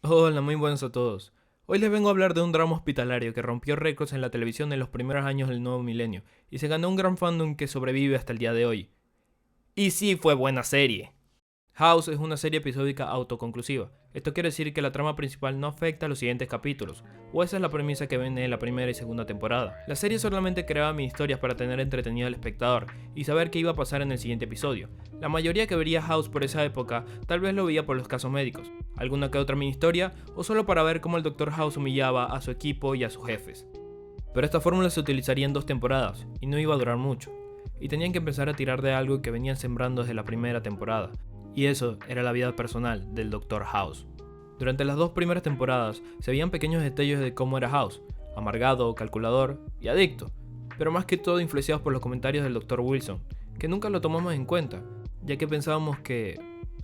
Hola, muy buenos a todos. Hoy les vengo a hablar de un drama hospitalario que rompió récords en la televisión en los primeros años del nuevo milenio y se ganó un gran fandom que sobrevive hasta el día de hoy. Y sí fue buena serie. House es una serie episódica autoconclusiva. Esto quiere decir que la trama principal no afecta a los siguientes capítulos, o esa es la premisa que viene en la primera y segunda temporada. La serie solamente creaba mini historias para tener entretenido al espectador y saber qué iba a pasar en el siguiente episodio. La mayoría que vería House por esa época tal vez lo veía por los casos médicos, alguna que otra mini historia o solo para ver cómo el Dr. House humillaba a su equipo y a sus jefes. Pero esta fórmula se utilizaría en 2 temporadas y no iba a durar mucho, y tenían que empezar a tirar de algo que venían sembrando desde la primera temporada. Y eso era la vida personal del Dr. House. Durante las 2 primeras temporadas se veían pequeños detalles de cómo era House, amargado, calculador y adicto, pero más que todo influenciados por los comentarios del Dr. Wilson, que nunca lo tomamos en cuenta, ya que pensábamos que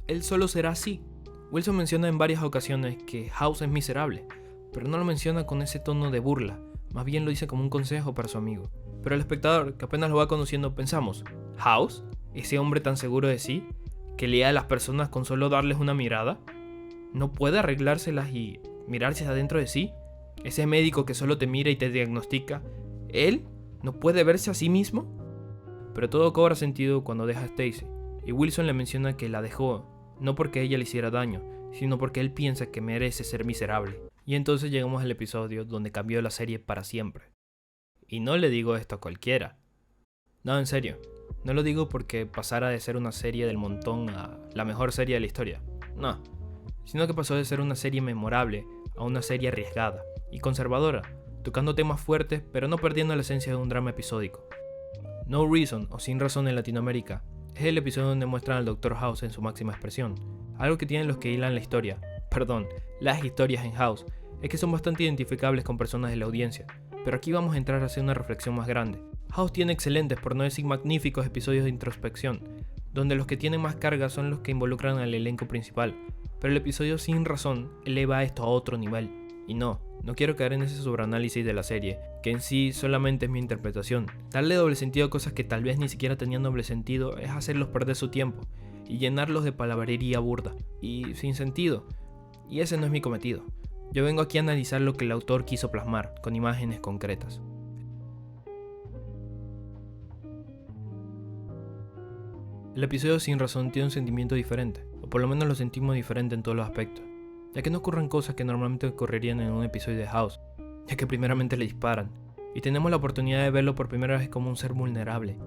él solo será así. Wilson menciona en varias ocasiones que House es miserable, pero no lo menciona con ese tono de burla, más bien lo dice como un consejo para su amigo. Pero el espectador, que apenas lo va conociendo, pensamos, ¿House? ¿Ese hombre tan seguro de sí? ¿Que lee a las personas con solo darles una mirada? ¿No puede arreglárselas y mirarse adentro de sí? ¿Ese médico que solo te mira y te diagnostica? ¿Él no puede verse a sí mismo? Pero todo cobra sentido cuando deja a Stacy, y Wilson le menciona que la dejó, no porque ella le hiciera daño, sino porque él piensa que merece ser miserable. Y entonces llegamos al episodio donde cambió la serie para siempre. Y no le digo esto a cualquiera. No, en serio. No lo digo porque pasara de ser una serie del montón a la mejor serie de la historia. No. Sino que pasó de ser una serie memorable a una serie arriesgada y conservadora, tocando temas fuertes pero no perdiendo la esencia de un drama episódico. No Reason o Sin Razón en Latinoamérica es el episodio donde muestran al Dr. House en su máxima expresión. Algo que tienen los que hilan las historias en House, es que son bastante identificables con personas de la audiencia. Pero aquí vamos a entrar a hacer una reflexión más grande. House tiene excelentes, por no decir magníficos, episodios de introspección, donde los que tienen más carga son los que involucran al elenco principal, pero el episodio Sin Razón eleva esto a otro nivel. Y no quiero caer en ese sobreanálisis de la serie, que en sí solamente es mi interpretación. Darle doble sentido a cosas que tal vez ni siquiera tenían doble sentido es hacerlos perder su tiempo, y llenarlos de palabrería burda, y sin sentido. Y ese no es mi cometido. Yo vengo aquí a analizar lo que el autor quiso plasmar, con imágenes concretas. El episodio Sin Razón tiene un sentimiento diferente, o por lo menos lo sentimos diferente en todos los aspectos, ya que no ocurren cosas que normalmente ocurrirían en un episodio de House, ya que primeramente le disparan, y tenemos la oportunidad de verlo por primera vez como un ser vulnerable.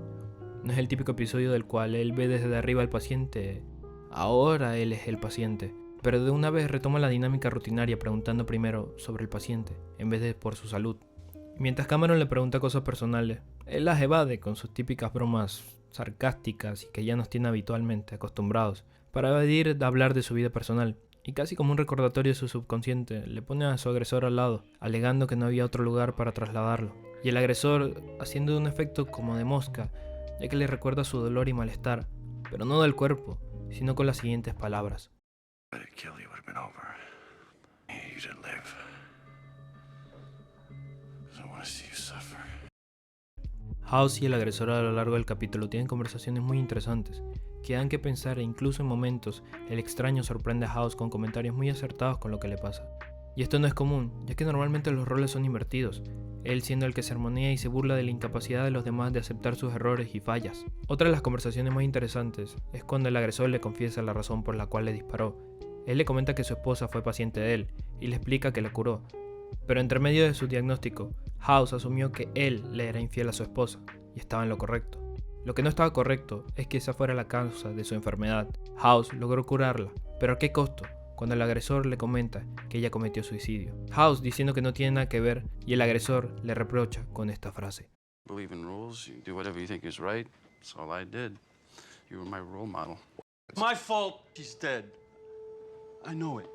No es el típico episodio del cual él ve desde arriba al paciente, ahora él es el paciente, pero de una vez retoma la dinámica rutinaria preguntando primero sobre el paciente, en vez de por su salud. Mientras Cameron le pregunta cosas personales, él las evade con sus típicas bromas sarcásticas y que ya nos tiene habitualmente acostumbrados, para evadir de hablar de su vida personal, y casi como un recordatorio de su subconsciente, le pone a su agresor al lado, alegando que no había otro lugar para trasladarlo, y el agresor haciendo un efecto como de mosca, ya que le recuerda su dolor y malestar, pero no del cuerpo, sino con las siguientes palabras. House y el agresor a lo largo del capítulo tienen conversaciones muy interesantes, que dan que pensar e incluso en momentos el extraño sorprende a House con comentarios muy acertados con lo que le pasa. Y esto no es común, ya que normalmente los roles son invertidos, él siendo el que sermonea y se burla de la incapacidad de los demás de aceptar sus errores y fallas. Otra de las conversaciones más interesantes es cuando el agresor le confiesa la razón por la cual le disparó. Él le comenta que su esposa fue paciente de él y le explica que la curó. Pero entre medio de su diagnóstico, House asumió que él le era infiel a su esposa, y estaba en lo correcto. Lo que no estaba correcto es que esa fuera la causa de su enfermedad. House logró curarla, pero ¿a qué costo? Cuando el agresor le comenta que ella cometió suicidio. House diciendo que no tiene nada que ver, y el agresor le reprocha con esta frase. Believe in rules, you do whatever you think is right. That's all I did. You were my role model. My fault she's dead. I know it.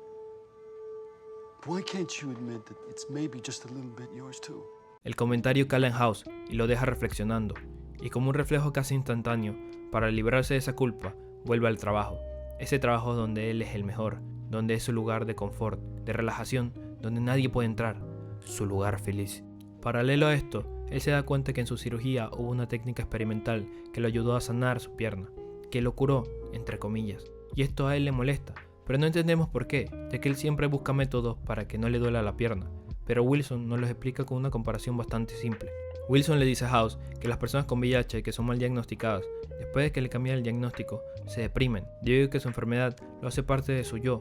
Why can't you admit that it's maybe just a little bit yours too? El comentario cala en House y lo deja reflexionando, y como un reflejo casi instantáneo, para librarse de esa culpa, vuelve al trabajo. Ese trabajo donde él es el mejor, donde es su lugar de confort, de relajación, donde nadie puede entrar, su lugar feliz. Paralelo a esto, él se da cuenta que en su cirugía hubo una técnica experimental que lo ayudó a sanar su pierna, que lo curó, entre comillas, y esto a él le molesta, pero no entendemos por qué, ya que él siempre busca métodos para que no le duela la pierna, pero Wilson nos los explica con una comparación bastante simple. Wilson le dice a House que las personas con VIH que son mal diagnosticadas, después de que le cambian el diagnóstico, se deprimen, debido a que su enfermedad lo hace parte de su yo,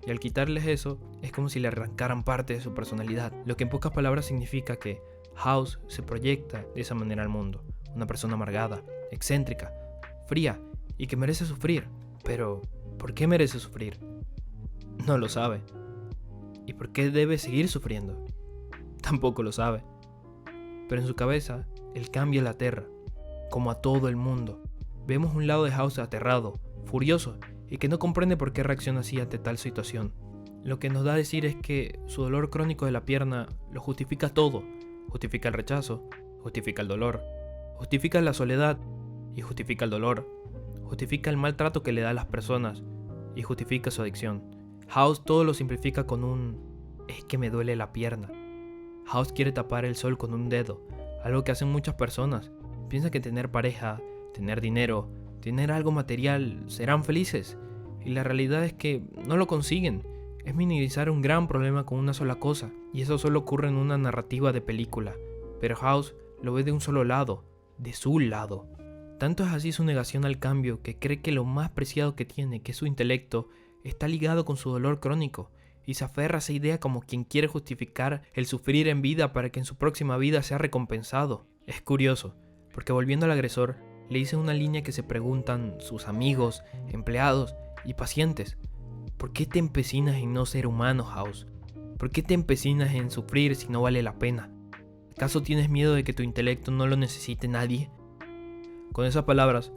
y al quitarles eso, es como si le arrancaran parte de su personalidad, lo que en pocas palabras significa que House se proyecta de esa manera al mundo, una persona amargada, excéntrica, fría y que merece sufrir. Pero, ¿por qué merece sufrir? No lo sabe. ¿Y por qué debe seguir sufriendo? Tampoco lo sabe. Pero en su cabeza, él cambia la Tierra, como a todo el mundo. Vemos un lado de House aterrado, furioso, y que no comprende por qué reacciona así ante tal situación. Lo que nos da a decir es que su dolor crónico de la pierna lo justifica todo. Justifica el rechazo, justifica el dolor, justifica la soledad y justifica el dolor. Justifica el maltrato que le da a las personas y justifica su adicción. House todo lo simplifica con un "es que me duele la pierna". House quiere tapar el sol con un dedo, algo que hacen muchas personas. Piensan que tener pareja, tener dinero, tener algo material serán felices, y la realidad es que no lo consiguen. Es minimizar un gran problema con una sola cosa, y eso solo ocurre en una narrativa de película. Pero House lo ve de un solo lado, de su lado. Tanto es así su negación al cambio que cree que lo más preciado que tiene, que es su intelecto, está ligado con su dolor crónico, y se aferra a esa idea como quien quiere justificar el sufrir en vida para que en su próxima vida sea recompensado. Es curioso, porque volviendo al agresor, le dice una línea que se preguntan sus amigos, empleados y pacientes. ¿Por qué te empecinas en no ser humano, House? ¿Por qué te empecinas en sufrir si no vale la pena? ¿Acaso tienes miedo de que tu intelecto no lo necesite nadie? Con esas palabras,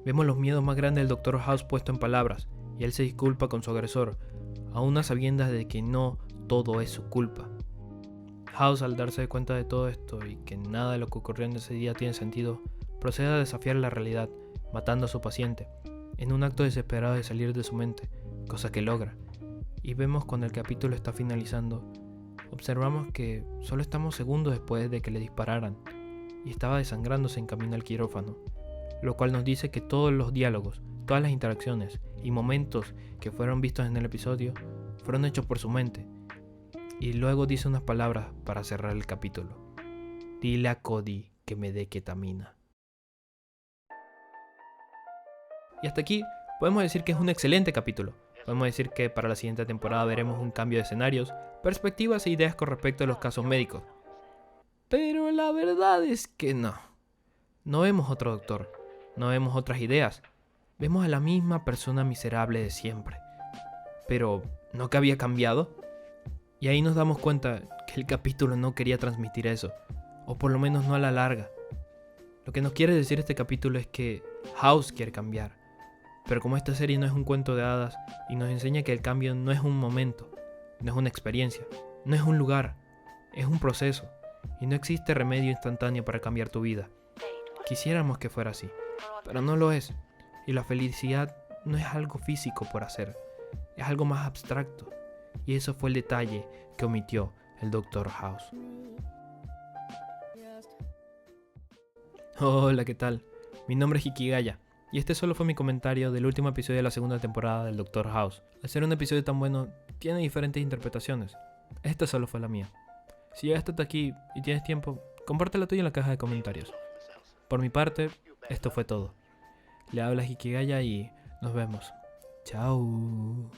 vemos los miedos más grandes del Dr. House puesto en palabras, y él se disculpa con su agresor, aún a sabiendas de que no todo es su culpa. House, al darse cuenta de todo esto y que nada de lo que ocurrió en ese día tiene sentido, procede a desafiar la realidad, matando a su paciente, en un acto desesperado de salir de su mente, cosa que logra. Y vemos cuando el capítulo está finalizando, observamos que solo estamos segundos después de que le dispararan, y estaba desangrándose en camino al quirófano, lo cual nos dice que todos los diálogos, todas las interacciones y momentos que fueron vistos en el episodio fueron hechos por su mente. Y luego dice unas palabras para cerrar el capítulo. Dile a Cody que me dé ketamina. Y hasta aquí podemos decir que es un excelente capítulo. Podemos decir que para la siguiente temporada veremos un cambio de escenarios, perspectivas e ideas con respecto a los casos médicos. Pero la verdad es que no. No vemos otro doctor, no vemos otras ideas. Vemos a la misma persona miserable de siempre. Pero, ¿no que había cambiado? Y ahí nos damos cuenta que el capítulo no quería transmitir eso, o por lo menos no a la larga. Lo que nos quiere decir este capítulo es que House quiere cambiar. Pero como esta serie no es un cuento de hadas y nos enseña que el cambio no es un momento, no es una experiencia, no es un lugar, es un proceso, y no existe remedio instantáneo para cambiar tu vida. Quisiéramos que fuera así, pero no lo es. Y la felicidad no es algo físico por hacer, es algo más abstracto. Y eso fue el detalle que omitió el Dr. House. Hola, ¿qué tal? Mi nombre es Hikigaya, y este solo fue mi comentario del último episodio de la segunda temporada del Dr. House. Al ser un episodio tan bueno, tiene diferentes interpretaciones. Esta solo fue la mía. Si llegaste hasta aquí y tienes tiempo, comparte la tuya en la caja de comentarios. Por mi parte, esto fue todo. Le habla Hikigaya y nos vemos. Chao.